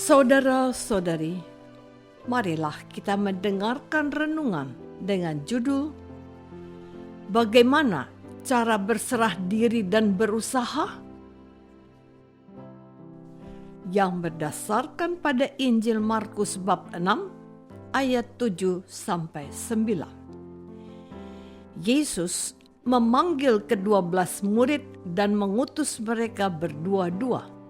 Saudara-saudari, marilah kita mendengarkan renungan dengan judul Bagaimana cara berserah diri dan berusaha? Yang berdasarkan pada Injil Markus bab 6 ayat 7-9. Yesus memanggil ke-12 murid dan mengutus mereka berdua-dua.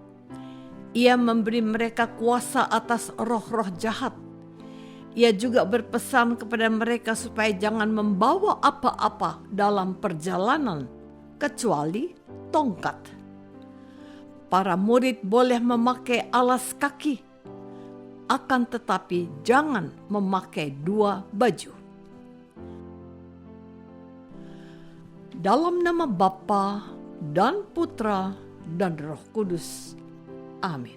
Ia memberi mereka kuasa atas roh-roh jahat. Ia juga berpesan kepada mereka supaya jangan membawa apa-apa dalam perjalanan, kecuali tongkat. Para murid boleh memakai alas kaki, akan tetapi jangan memakai 2 baju. Dalam nama Bapa dan Putra dan Roh Kudus. Amin.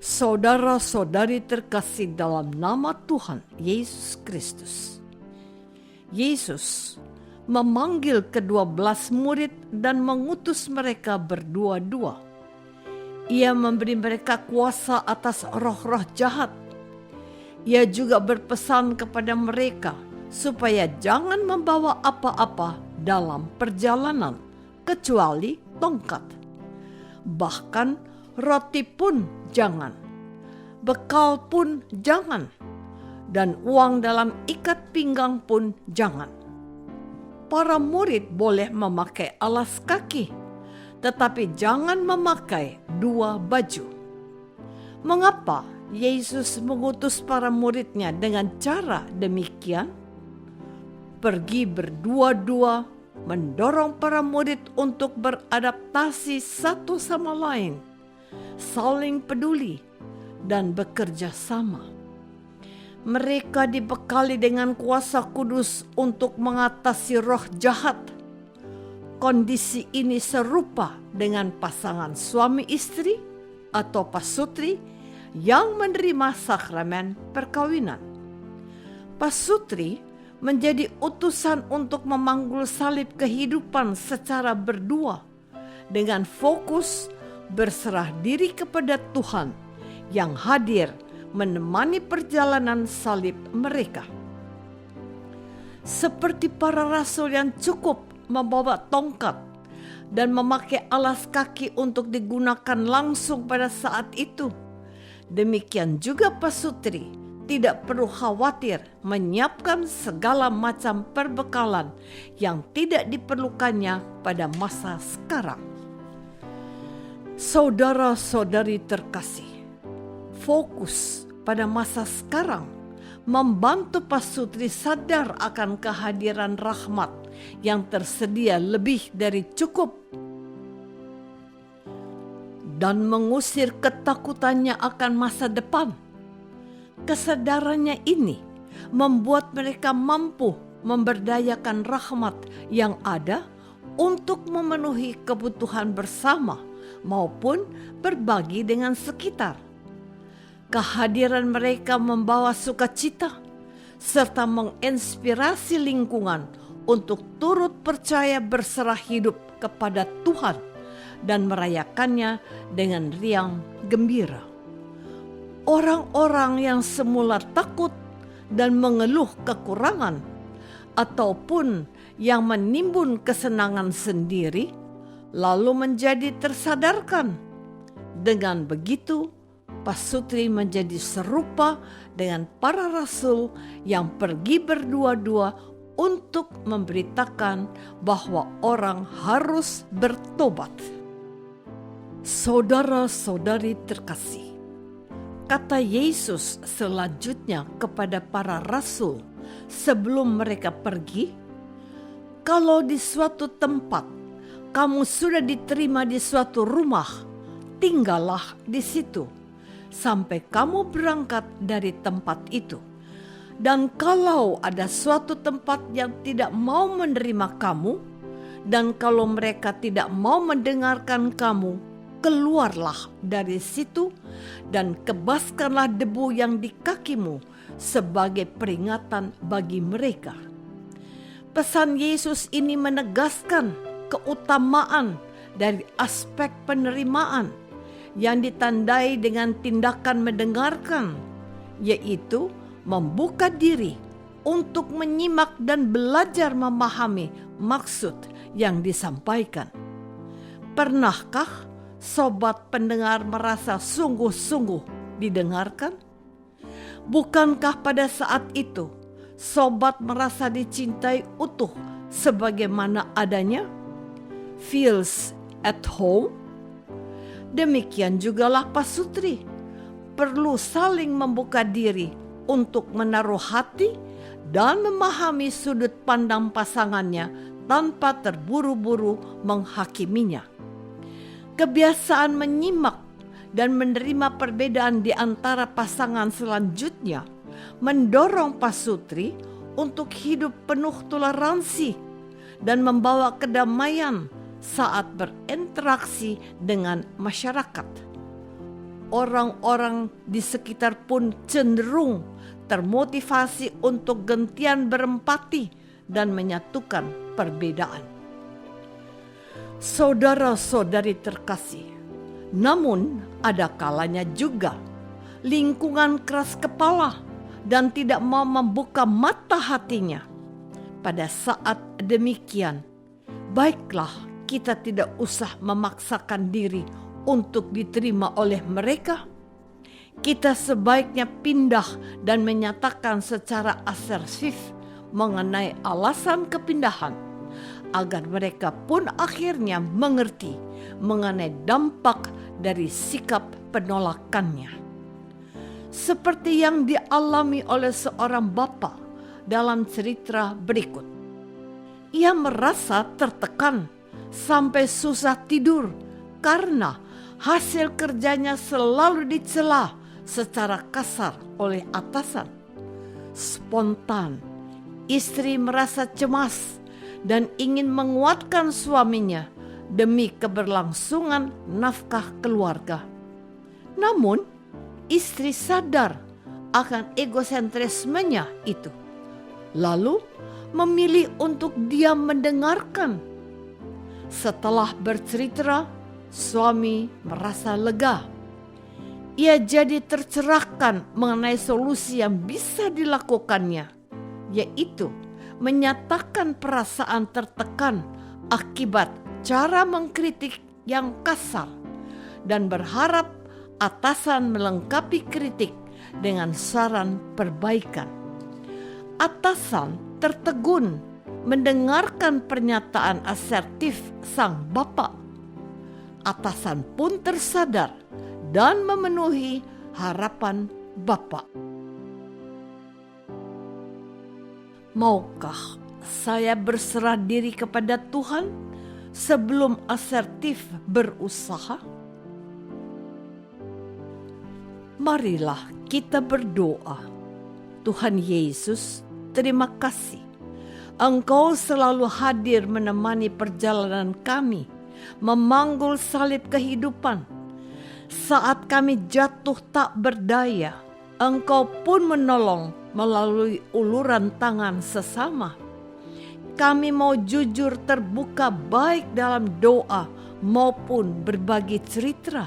Saudara-saudari terkasih dalam nama Tuhan Yesus Kristus. Yesus memanggil ke-12 murid dan mengutus mereka berdua-dua. Ia memberi mereka kuasa atas roh-roh jahat. Ia juga berpesan kepada mereka supaya jangan membawa apa-apa dalam perjalanan, kecuali tongkat. Bahkan roti pun jangan, bekal pun jangan, dan uang dalam ikat pinggang pun jangan. Para murid boleh memakai alas kaki, tetapi jangan memakai 2 baju. Mengapa Yesus mengutus para muridnya dengan cara demikian? Pergi berdua-dua mendorong para murid untuk beradaptasi satu sama lain, saling peduli, dan bekerja sama. Mereka dibekali dengan kuasa kudus untuk mengatasi roh jahat. Kondisi ini serupa dengan pasangan suami istri atau pasutri yang menerima sakramen perkawinan. Pasutri menjadi utusan untuk memanggul salib kehidupan secara berdua dengan fokus berserah diri kepada Tuhan yang hadir menemani perjalanan salib mereka. Seperti para rasul yang cukup membawa tongkat dan memakai alas kaki untuk digunakan langsung pada saat itu, demikian juga pasutri tidak perlu khawatir menyiapkan segala macam perbekalan yang tidak diperlukannya pada masa sekarang. Saudara-saudari terkasih, fokus pada masa sekarang membantu pasutri sadar akan kehadiran rahmat yang tersedia lebih dari cukup dan mengusir ketakutannya akan masa depan. Kesadarannya ini membuat mereka mampu memberdayakan rahmat yang ada untuk memenuhi kebutuhan bersama maupun berbagi dengan sekitar. Kehadiran mereka membawa sukacita serta menginspirasi lingkungan untuk turut percaya berserah hidup kepada Tuhan dan merayakannya dengan riang gembira. Orang-orang yang semula takut dan mengeluh kekurangan ataupun yang menimbun kesenangan sendiri lalu menjadi tersadarkan. Dengan begitu, pasutri menjadi serupa dengan para rasul yang pergi berdua-dua untuk memberitakan bahwa orang harus bertobat. Saudara-saudari terkasih, kata Yesus selanjutnya kepada para rasul sebelum mereka pergi, "Kalau di suatu tempat kamu sudah diterima di suatu rumah, tinggallah di situ sampai kamu berangkat dari tempat itu. Dan kalau ada suatu tempat yang tidak mau menerima kamu, dan kalau mereka tidak mau mendengarkan kamu, keluarlah dari situ dan kebaskanlah debu yang di kakimu sebagai peringatan bagi mereka." Pesan Yesus ini menegaskan keutamaan dari aspek penerimaan yang ditandai dengan tindakan mendengarkan, yaitu membuka diri untuk menyimak dan belajar memahami maksud yang disampaikan. Pernahkah sobat pendengar merasa sungguh-sungguh didengarkan? Bukankah pada saat itu sobat merasa dicintai utuh sebagaimana adanya? Feels at home? Demikian jugalah pasutri perlu saling membuka diri untuk menaruh hati dan memahami sudut pandang pasangannya tanpa terburu-buru menghakiminya. Kebiasaan menyimak dan menerima perbedaan di antara pasangan selanjutnya mendorong pasutri untuk hidup penuh toleransi dan membawa kedamaian saat berinteraksi dengan masyarakat. Orang-orang di sekitar pun cenderung termotivasi untuk gentian berempati dan menyatukan perbedaan. Saudara-saudari terkasih, namun ada kalanya juga lingkungan keras kepala dan tidak mau membuka mata hatinya. Pada saat demikian, baiklah kita tidak usah memaksakan diri untuk diterima oleh mereka. Kita sebaiknya pindah dan menyatakan secara asertif mengenai alasan kepindahan, agar mereka pun akhirnya mengerti mengenai dampak dari sikap penolakannya. Seperti yang dialami oleh seorang bapa dalam cerita berikut. Ia merasa tertekan sampai susah tidur karena hasil kerjanya selalu dicela secara kasar oleh atasan. Spontan, istri merasa cemas dan ingin menguatkan suaminya demi keberlangsungan nafkah keluarga. Namun, istri sadar akan egosentrismenya itu, lalu memilih untuk diam mendengarkan. Setelah bercerita, suami merasa lega. Ia jadi tercerahkan mengenai solusi yang bisa dilakukannya, yaitu menyatakan perasaan tertekan akibat cara mengkritik yang kasar dan berharap atasan melengkapi kritik dengan saran perbaikan. Atasan tertegun mendengarkan pernyataan asertif sang bapak. Atasan pun tersadar dan memenuhi harapan bapak. Maukah saya berserah diri kepada Tuhan sebelum asertif berusaha? Marilah kita berdoa. Tuhan Yesus, terima kasih. Engkau selalu hadir menemani perjalanan kami, memanggul salib kehidupan. Saat kami jatuh tak berdaya, Engkau pun menolong melalui uluran tangan sesama. Kami mau jujur terbuka baik dalam doa maupun berbagi cerita.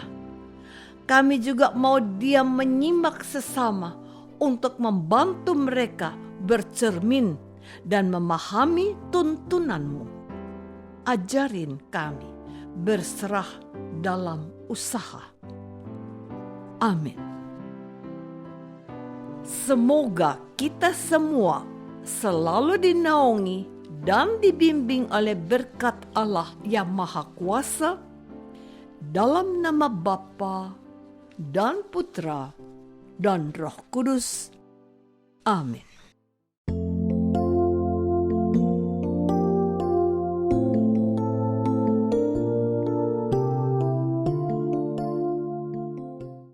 Kami juga mau diam menyimak sesama untuk membantu mereka bercermin dan memahami tuntunan-Mu. Ajarin kami berserah dalam usaha. Amin. Semoga kita semua selalu dinaungi dan dibimbing oleh berkat Allah yang Maha Kuasa, dalam nama Bapa dan Putra dan Roh Kudus. Amin.